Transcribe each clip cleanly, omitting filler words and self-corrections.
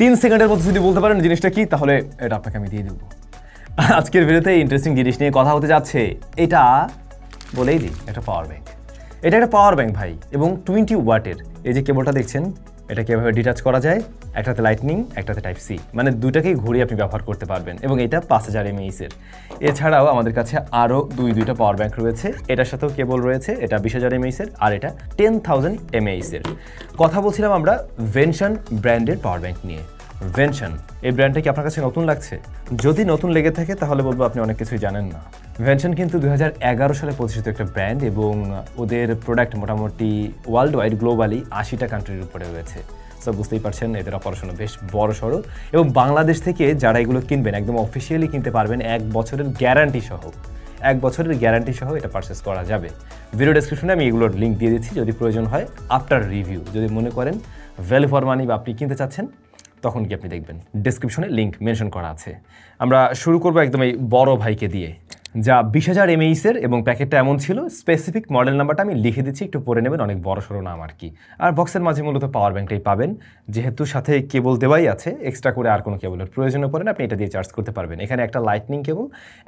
3 সেকেন্ডের মধ্যে যদি বলতে পারেন জিনিসটা কি, তাহলে এটা আপনাকে আমি দিয়ে দেবো। আজকের ভিডিওতে ইন্টারেস্টিং জিনিস নিয়ে কথা হতে যাচ্ছে। এটা বলেই দিই, একটা পাওয়ার ব্যাংক। এটা একটা পাওয়ার ব্যাংক ভাই, এবং 20 ওয়াটের। এই যে কেবলটা দেখছেন, এটা কীভাবে ডিটাচ করা যায়, একটাতে লাইটনিং, একটাতে টাইপ সি, মানে দুটাকেই ঘুরিয়ে আপনি ব্যবহার করতে পারবেন। এবং এটা 5000 mAh-এর। এছাড়াও আমাদের কাছে আরও দুইটা পাওয়ার ব্যাংক রয়েছে। এটার সাথেও কেবল রয়েছে, এটা 20000 mAh-এর, আর এটা 10000 mAh-এর। কথা বলছিলাম আমরা ভেনশন ব্র্যান্ডের পাওয়ার ব্যাংক নিয়ে। ভেনশন, এই ব্র্যান্ডটা কি আপনার কাছে নতুন লাগছে? যদি নতুন লেগে থাকে তাহলে বলবো আপনি অনেক কিছুই জানেন না। ভেনশন কিন্তু 2011 সালে প্রতিষ্ঠিত একটা ব্র্যান্ড, এবং ওদের প্রোডাক্ট মোটামুটি ওয়ার্ল্ড ওয়াইড গ্লোবালি 80টা কান্ট্রির উপরে রয়েছে। সো বুঝতেই পারছেন এদের অপারেশন বেশ বড় সড়ো, এবং বাংলাদেশ থেকে যারা এগুলো কিনবেন একদম অফিসিয়ালি কিনতে পারবেন 1 বছরের গ্যারান্টি সহ। 1 বছরের গ্যারান্টি সহ এটা পারচেস করা যাবে। ভিডিও ডেসক্রিপশনে আমি এগুলোর লিঙ্ক দিয়ে দিচ্ছি, যদি প্রয়োজন হয় আফটার রিভিউ। যদি মনে করেন ভ্যালু ফর মানি বা আপনি কিনতে চাচ্ছেন, তখন কি আপনি দেখবেন ডেসক্রিপশনে লিঙ্ক মেনশন করা আছে। আমরা শুরু করবো একদম এই বড় ভাইকে দিয়ে, যা 20000 mAh-এর, এবং প্যাকেটটা এমন ছিল। স্পেসিফিক মডেল নাম্বারটা আমি লিখে দিচ্ছি, একটু পরে নেবেন, অনেক বড় সড়ো নাম আর কি। আর বক্সের মাঝে মূলত পাওয়ার ব্যাংকটাই পাবেন, যেহেতু সাথে কেবল দেওয়াই আছে, এক্সট্রা করে আর কোনো কেবলের প্রয়োজনও পড়ে না, আপনি এটা দিয়ে চার্জ করতে পারবেন। এখানে একটা লাইটনিং কেবল,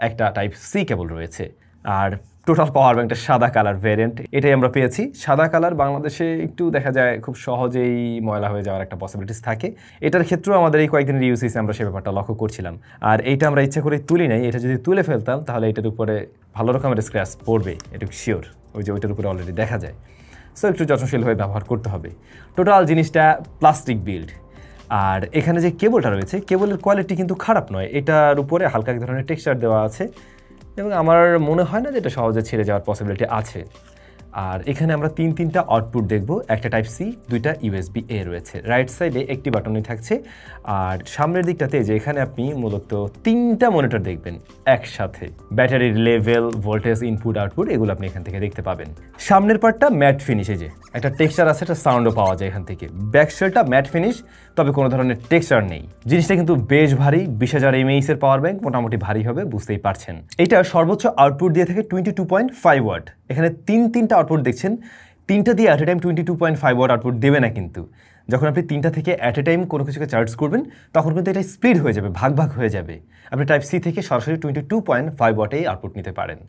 একটা টাইপ সি কেবল রয়েছে। আর টোটাল পাওয়ার ব্যাংকটা সাদা কালার ভ্যারিয়েন্ট, এটাই আমরা পেয়েছি। সাদা কালার বাংলাদেশে একটু দেখা যায় খুব সহজেই ময়লা হয়ে যাওয়ার একটা পসিবিলিটিস থাকে। এটার ক্ষেত্রেও আমাদের এই কয়েকদিনের ইউসেজে আমরা সে ব্যাপারটা লক্ষ্য করছিলাম। আর এইটা আমরা ইচ্ছা করে তুলি নাই, এটা যদি তুলে ফেলতাম তাহলে এটার উপরে ভালো রকমের স্ক্র্যাচ পড়বে, এটুকু শিওর। ওই যে ওইটার উপরে অলরেডি দেখা যায়। সো একটু যত্নশীলভাবে ব্যবহার করতে হবে। টোটাল জিনিসটা প্লাস্টিক বিল্ড। আর এখানে যে কেবলটা রয়েছে, কেবলের কোয়ালিটি কিন্তু খারাপ নয়। এটার উপরে হালকা এক ধরনের টেক্সচার দেওয়া আছে, এবং আমার মনে হয় না যে এটা সহজে ছেড়ে যাওয়ার পসিবিলিটি আছে। আর এখানে আমরা তিনটা আউটপুট দেখব, একটা টাইপ সি, 2টা USB-A রয়েছে। রাইট সাইডে একটি বাটনই থাকছে, আর সামনের দিকটাতে যে এখানে আপনি মূলত 3টা মনিটর দেখবেন একসাথে। ব্যাটারির লেভেল, ভোল্টেজ, ইনপুট, আউটপুট এগুলো আপনি এখান থেকে দেখতে পাবেন। সামনের পার্টটা ম্যাট ফিনিশে, যে একটা টেক্সচার আছে, একটা সাউন্ডও পাওয়া যায় এখান থেকে। ব্যাক শেলটা ম্যাট ফিনিশ, তবে কোনো ধরনের টেক্সচার নেই। জিনিসটা কিন্তু বেশ ভারী, 20000 mAh-এর পাওয়ার ব্যাংক, মোটামুটি ভারী হবে, বুঝতেই পারছেন। এটা সর্বোচ্চ আউটপুট দিয়ে থাকে 22.5 ওয়াট। এখানে তিনটা আউটপুট দেখছেন, 3টা দিয়ে at a time 22.5 watt output দেবে না কিন্তু। যখন আপনি 3টা থেকে অ্যাট এ টাইম কোনো কিছুকে চার্জ করবেন, তখন কিন্তু এটা স্পিড হয়ে যাবে, ভাগ হয়ে যাবে। আপনি টাইপ সি থেকে সরাসরি 22.5 ওয়াটেই আউটপুট নিতে পারেন।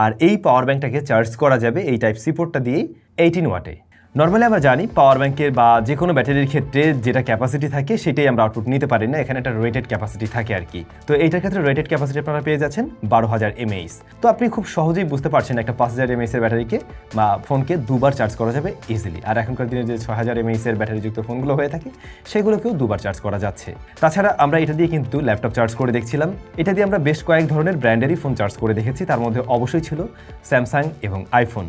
আর এই পাওয়ার ব্যাংকটাকে চার্জ করা যাবে এই টাইপ সি পোর্টটা দিয়েই 18 ওয়াটে। নর্মালি আমরা জানি পাওয়ার ব্যাংকের বা যে কোনো ব্যাটারির ক্ষেত্রে যেটা ক্যাপাসিটি থাকে সেটাই আমরা আউটপুট নিতে পারি না, এখানে একটা রেটেড ক্যাপাসিটি থাকে আর কি। তো এইটার ক্ষেত্রে রেটেড ক্যাপাসিটি আপনারা পেয়ে যাচ্ছেন 12000 mAh। তো আপনি খুব সহজেই বুঝতে পারছেন একটা 5000 mAh-এর ব্যাটারিকে বা ফোনকে 2বার চার্জ করা যাবে ইজিলি। আর এখনকার দিনে যে 6000 mAh-এর ব্যাটারিযুক্ত ফোনগুলো হয়ে থাকে, সেগুলোকেও 2বার চার্জ করা যাচ্ছে। তাছাড়া আমরা এটা দিয়ে কিন্তু ল্যাপটপ চার্জ করে দেখছিলাম। এটা দিয়ে আমরা বেশ কয়েক ধরনের ব্র্যান্ডেরই ফোন চার্জ করে দেখেছি, তার মধ্যে অবশ্যই ছিল স্যামসাং এবং আইফোন।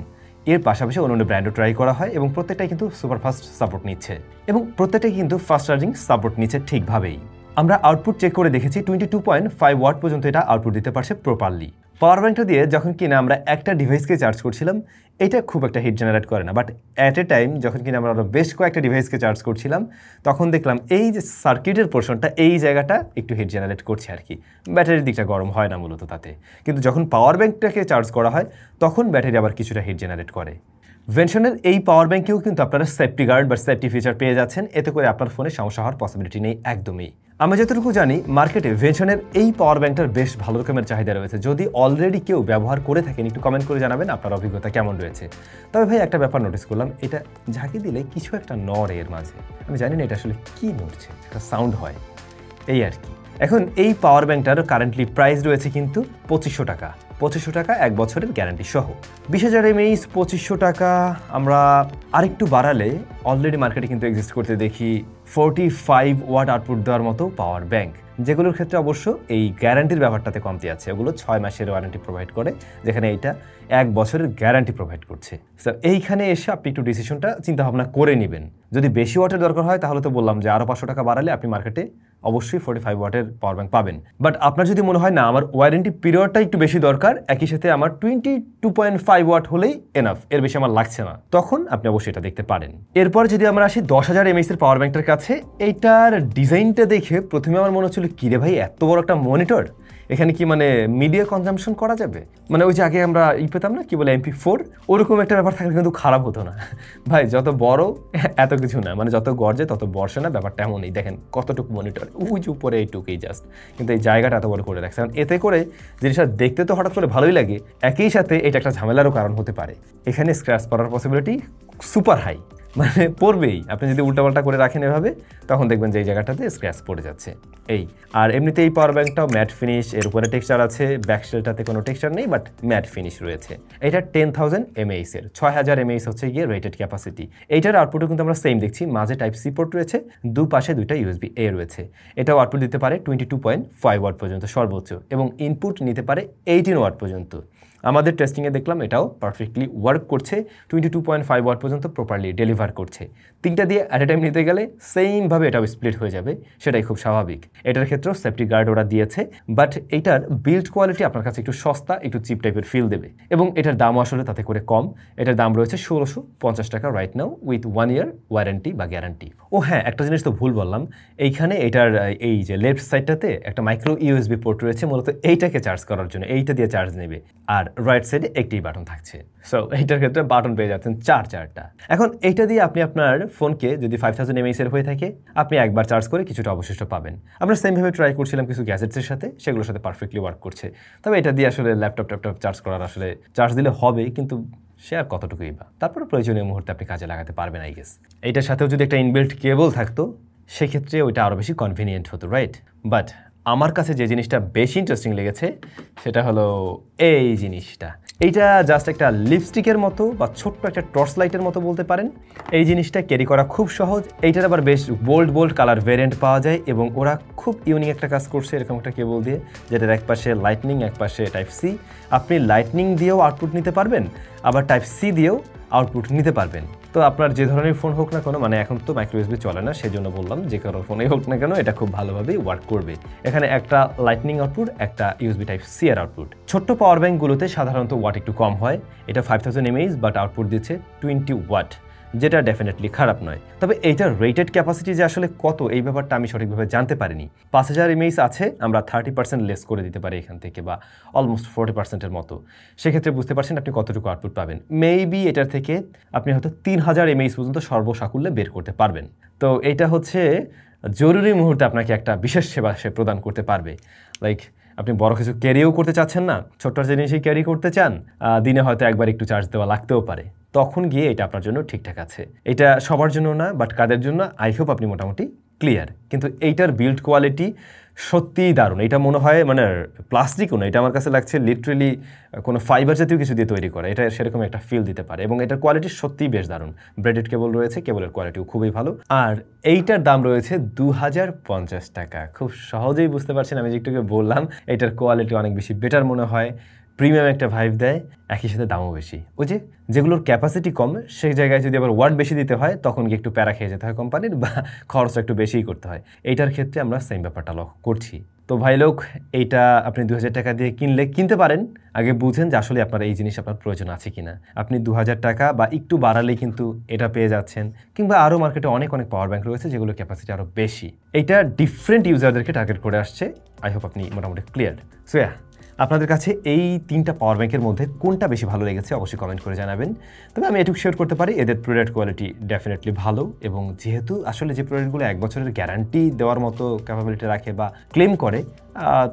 এর পাশাপাশি অন্যান্য ব্র্যান্ডও ট্রাই করা হয়, এবং প্রত্যেকটাই কিন্তু সুপারফাস্ট সাপোর্ট নিচ্ছে, এবং প্রত্যেকটাই কিন্তু ফাস্ট চার্জিং সাপোর্ট নিচ্ছে ঠিকভাবেই। আমরা আউটপুট চেক করে দেখেছি 22.5 ওয়াট পর্যন্ত এটা আউটপুট দিতে পারছে প্রপারলি। পাওয়ার ব্যাংকটা দিয়ে যখন কিনা আমরা একটা ডিভাইসকে চার্জ করছিলাম, এটা খুব একটা হিট জেনারেট করে না। বাট অ্যাট এ টাইম যখন কিনা আমরা বেশ কয়েকটা ডিভাইসকে চার্জ করছিলাম, তখন দেখলাম এই যে সার্কিটের পোর্শনটা, এই জায়গাটা একটু হিট জেনারেট করছে আর কি। ব্যাটারির দিকটা গরম হয় না মূলত তাতে, কিন্তু যখন পাওয়ার ব্যাংকটাকে চার্জ করা হয়, তখন ব্যাটারি আবার কিছুটা হিট জেনারেট করে। ভেনশনের এই পাওয়ার ব্যাংকেও কিন্তু আপনারা সেফটি গার্ড বা সেফটি ফিচার পেয়ে যাচ্ছেন, এতে করে আপনার ফোনে সমস্যা হওয়ার পসিবিলিটি নেই একদমই। আমি যতটুকু জানি মার্কেটে ভেনশনের এই পাওয়ার ব্যাংকটার বেশ ভালো রকমের চাহিদা রয়েছে। যদি অলরেডি কেউ ব্যবহার করে থাকেন, একটু কমেন্ট করে জানাবেন আপনার অভিজ্ঞতা কেমন রয়েছে। তবে ভাই একটা ব্যাপার নোটিস করলাম, এটা ঝাঁকি দিলে কিছু একটা নড়ে এর মাঝে। আমি জানি না এটা আসলে কি নড়ছে, একটা সাউন্ড হয় এই আর কি। এখন এই পাওয়ার ব্যাংকটার কারেন্টলি প্রাইস রয়েছে কিন্তু 2500 টাকা। 2500 টাকা 1 বছরের গ্যারান্টি সহ। 20000 mAh 2500 টাকা। আমরা আরেকটু বাড়ালে অলরেডি মার্কেটে কিন্তু এক্সিস্ট করতে দেখি 45 ওয়াট আউটপুট দেওয়ার মতো পাওয়ার ব্যাংক, যেগুলোর ক্ষেত্রে অবশ্য এই গ্যারান্টির ব্যাপারটাতে কমতি আছে। ওগুলো 6 মাসের ওয়ারেন্টি প্রোভাইড করে, যেখানে এইটা 1 বছরের গ্যারান্টি প্রোভাইড করছে। স্যার এইখানে এসে আপনি একটু ডিসিশনটা চিন্তাভাবনা করে নেবেন। যদি বেশি ওয়াটের দরকার হয়, তাহলে তো বললাম যে আরও 500 টাকা বাড়ালে আপনি মার্কেটে অবশ্যই 45 ওয়াটের পাওয়ার ব্যাংক পাবেন। বাট আপনার যদি মনে হয় না আমার ওয়ারেন্টি পিরিয়ডটা একটু বেশি দরকার, একই সাথে আমার 22.5 ওয়াট হলেই এনাফ, এর বেশি আমার লাগছে না, তখন আপনি অবশ্যই এটা দেখতে পারেন। এরপর যদি আমরা আসি 10000 mAh-এর পাওয়ার ব্যাংকটার কাছে, এইটার ডিজাইনটা দেখে প্রথমে আমার মনে হচ্ছিল কিরে ভাই এত বড় একটা মনিটর, এখানে কি মানে মিডিয়া কনজাম্পশন করা যাবে? মানে ওই যে আগে আমরা পেতাম না কি বলে MP4, ওরকম একটা ব্যাপার থাকলে কিন্তু খারাপ হতো না ভাই। যত বড় এত কিছু না, মানে যত গর্জে তত বর্ষে না, ব্যাপারটা এমনই। দেখেন কতটুকু মনিটর, ওই যে উপরে এইটুকুই জাস্ট, কিন্তু এই জায়গাটা এত বড় করে রাখছে। কারণ এতে করে জিনিসটা দেখতে তো হঠাৎ করে ভালোই লাগে, একই সাথে এটা একটা ঝামেলারও কারণ হতে পারে। এখানে স্ক্র্যাচ পড়ার পসিবিলিটি সুপার হাই, মানে পড়বেই। আপনি যদি উল্টাপাল্টা করে রাখেন এভাবে, তখন দেখবেন যে এই জায়গাটাতে স্ক্র্যাচ পড়ে যাচ্ছে। এই আর এমনিতে এই পাওয়ার ব্যাংকটাও ম্যাট ফিনিশ, এর উপরে টেক্সচার আছে, ব্যাকশেলটাতে কোনো টেক্সচার নেই, বাট ম্যাট ফিনিশ রয়েছে। এটা 10,000 mAh এর, 6000 mAh হচ্ছে গিয়ে রেটেড ক্যাপাসিটি। এইটার আউটপুটও কিন্তু আমরা সেম দেখছি, মাঝে টাইপ সি পোর্ট রয়েছে, দুপাশে দুইটা USB A রয়েছে। এটাও আউটপুট দিতে পারে 22.5 ওয়াট পর্যন্ত সর্বোচ্চ, এবং ইনপুট নিতে পারে 18 ওয়াট পর্যন্ত। আমাদের টেস্টিংয়ে দেখলাম এটাও পারফেক্টলি ওয়ার্ক করছে, 22.5 ওয়াট পর্যন্ত প্রপারলি ডেলিভার করছে। তিনটা দিয়ে অ্যাট এ টাইম নিতে গেলে সেমভাবে এটাও স্প্লিট হয়ে যাবে, সেটাই খুব স্বাভাবিক। এটার ক্ষেত্রেও সেফটি গার্ড ওরা দিয়েছে, বাট এটার বিল্ড কোয়ালিটি আপনার কাছে একটু সস্তা, একটু চিপ টাইপের ফিল দেবে, এবং এটার দামও আসলে তাতে করে কম। এটার দাম রয়েছে 1650 টাকা right now, with 1 year warranty বা গ্যারান্টি। ও হ্যাঁ, একটা জিনিস তো ভুল বললাম, এইখানে এটার এই যে লেফট সাইডটাতে একটা মাইক্রো USB পোর্ট রয়েছে, মূলত এইটাকে চার্জ করার জন্য, এইটা দিয়ে চার্জ নেবে। আর রাইট সাইডে একটি বাটন থাকছে। সো এইটার ক্ষেত্রে বাটন পেয়ে যাচ্ছেন চারটা। এখন এইটা দিয়ে আপনি আপনার ফোনকে যদি 5000 mAh এর হয়ে থাকে, আপনি একবার চার্জ করে কিছুটা অবশিষ্ট পাবেন। আমরা সেমভাবে ট্রাই করছিলাম কিছু গ্যাজেটসের সাথে, সেগুলোর সাথে পারফেক্টলি ওয়ার্ক করছে। তবে এটা দিয়ে আসলে ল্যাপটপ চার্জ করার আসলে চার্জ দিলে হবে, কিন্তু সে আর কতটুকুই বা, তারপরে প্রয়োজনীয় মুহূর্তে আপনি কাজে লাগাতে পারবেন আই গেস। এইটার সাথেও যদি একটা ইনবিল্ট কেবল থাকতো, সেক্ষেত্রে ওইটা আরও বেশি কনভিনিয়েন্ট হতো, রাইট? বাট আমার কাছে যে জিনিসটা বেশি ইন্টারেস্টিং লেগেছে সেটা হলো এই জিনিসটা। এইটা জাস্ট একটা লিপস্টিকের মতো বা ছোট্ট একটা টর্চ লাইটের মতো বলতে পারেন। এই জিনিসটা ক্যারি করা খুব সহজ। এইটার আবার বেশ বোল্ড কালার ভেরিয়েন্ট পাওয়া যায়, এবং ওরা খুব ইউনিক একটা কাজ করছে এরকম একটা কেবল দিয়ে, যেটার এক পাশে লাইটনিং, এক পাশে টাইপ সি। আপনি লাইটনিং দিয়েও আউটপুট নিতে পারবেন, আবার টাইপ সি দিয়েও আউটপুট নিতে পারবেন। তো আপনার যে ধরনের ফোন হোক না কেন, মানে এখন তো মাইক্রো USB চলে না, সেই জন্য বললাম যে কারো ফোনেই হোক না কেন এটা খুব ভালোভাবেই ওয়ার্ক করবে। এখানে একটা লাইটনিং আউটপুট, একটা USB টাইপ সি এর আউটপুট। ছোট্ট পাওয়ার ব্যাঙ্কগুলোতে সাধারণত ওয়াট একটু কম হয়, এটা 5000 mAh, বাট আউটপুট দিচ্ছে 20 ওয়াট, যেটা ডেফিনেটলি খারাপ নয়। তবে এইটার রেটেড ক্যাপাসিটি যে আসলে কত, এই ব্যাপারটা আমি সঠিকভাবে জানতে পারিনি। 5000 mAh আছে, আমরা 30% লেস করে দিতে পারি এখান থেকে, বা অলমোস্ট 40%-এর মতো। সেক্ষেত্রে বুঝতে পারছেন আপনি কতটুকু আউটপুট পাবেন। মেবি এটার থেকে আপনি হয়তো 3000 mAh পর্যন্ত সর্বসাকুল্যে বের করতে পারবেন। তো এইটা হচ্ছে জরুরি মুহূর্তে আপনাকে একটা বিশেষ সেবা সে প্রদান করতে পারবে। লাইক আপনি বড় কিছু ক্যারিও করতে চাচ্ছেন না, ছোট্ট জিনিসই ক্যারি করতে চান, দিনে হয়তো একবার একটু চার্জ দেওয়া লাগতেও পারে, তখন গিয়ে এটা আপনার জন্য ঠিকঠাক আছে। এটা সবার জন্য না, বাট কাদের জন্য আই হোপ আপনি মোটামুটি ক্লিয়ার। কিন্তু এইটার বিল্ড কোয়ালিটি সত্যিই দারুণ। এটা মনে হয় মানে প্লাস্টিকও না, এটা আমার কাছে লাগছে লিটারেলি কোনো ফাইবার জাতীয় কিছু দিয়ে তৈরি করা। এটা সেরকম একটা ফিল দিতে পারে, এবং এটার কোয়ালিটি সত্যিই বেশ দারুণ। ব্রেডেড কেবল রয়েছে, কেবলের কোয়ালিটিও খুবই ভালো। আর এইটার দাম রয়েছে 2050 টাকা। খুব সহজেই বুঝতে পারছেন, আমি যে একটু বললাম এটার কোয়ালিটি অনেক বেশি বেটার মনে হয়, প্রিমিয়াম একটা ভাইব দেয়, একই সাথে দামও বেশি। ওই যে যেগুলোর ক্যাপাসিটি কম, সেই জায়গায় যদি আবার ওয়াট বেশি দিতে হয়, তখন গিয়ে একটু প্যারা খেয়ে যেতে হয় কোম্পানির, বা খরচ একটু বেশিই করতে হয়। এইটার ক্ষেত্রে আমরা সেম ব্যাপারটা লক্ষ্য করছি। তো ভাই লোক, এইটা আপনি 2000 টাকা দিয়ে কিনতে পারেন। আগে বুঝেন যে আসলে আপনার এই জিনিস আপনার প্রয়োজন আছে কিনা। আপনি 2000 টাকা বা একটু বাড়ালেই কিন্তু এটা পেয়ে যাচ্ছেন, কিংবা আরও মার্কেটে অনেক পাওয়ার ব্যাংক রয়েছে যেগুলোর ক্যাপাসিটি আরও বেশি। এইটা ডিফারেন্ট ইউজারদেরকে টার্গেট করে আসছে। আই হোপ আপনি মোটামুটি ক্লিয়ার। সো আপনাদের কাছে এই 3টা পাওয়ার ব্যাংকের মধ্যে কোনটা বেশি ভালো লেগেছে অবশ্যই কমেন্ট করে জানাবেন। তবে আমি এটুকু শেয়ার করতে পারি, এদের প্রোডাক্ট কোয়ালিটি ডেফিনেটলি ভালো, এবং যেহেতু আসলে যে প্রোডাক্টগুলো 1 বছরের গ্যারান্টি দেওয়ার মতো ক্যাপাবিলিটি রাখে বা ক্লেম করে,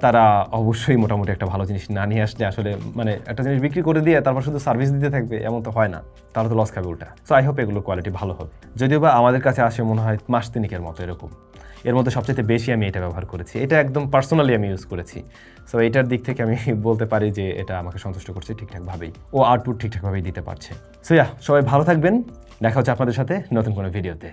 তারা অবশ্যই মোটামুটি একটা ভালো জিনিস না নিয়ে আসলে আসলে মানে একটা জিনিস বিক্রি করে দিয়ে তারপর শুধু সার্ভিস দিতে থাকবে, এমন তো হয় না, তাহলে তো লস খাবে উল্টা। সো আই হোপ এগুলোর কোয়ালিটি ভালো হবে। যদিও বা আমাদের কাছে আসে মনে হয় মাস 3 মতো এরকম। এর মধ্যে সবচেয়ে বেশি আমি এটা ব্যবহার করেছি, এটা একদম পার্সোনালি আমি ইউজ করেছি। সো এটার দিক থেকে আমি বলতে পারি যে এটা আমাকে সন্তুষ্ট করছে ঠিকঠাকভাবেই, ও আউটপুট ঠিকঠাকভাবেই দিতে পারছে। সো সবাই ভালো থাকবেন, দেখা হচ্ছে আপনাদের সাথে নতুন কোনো ভিডিওতে।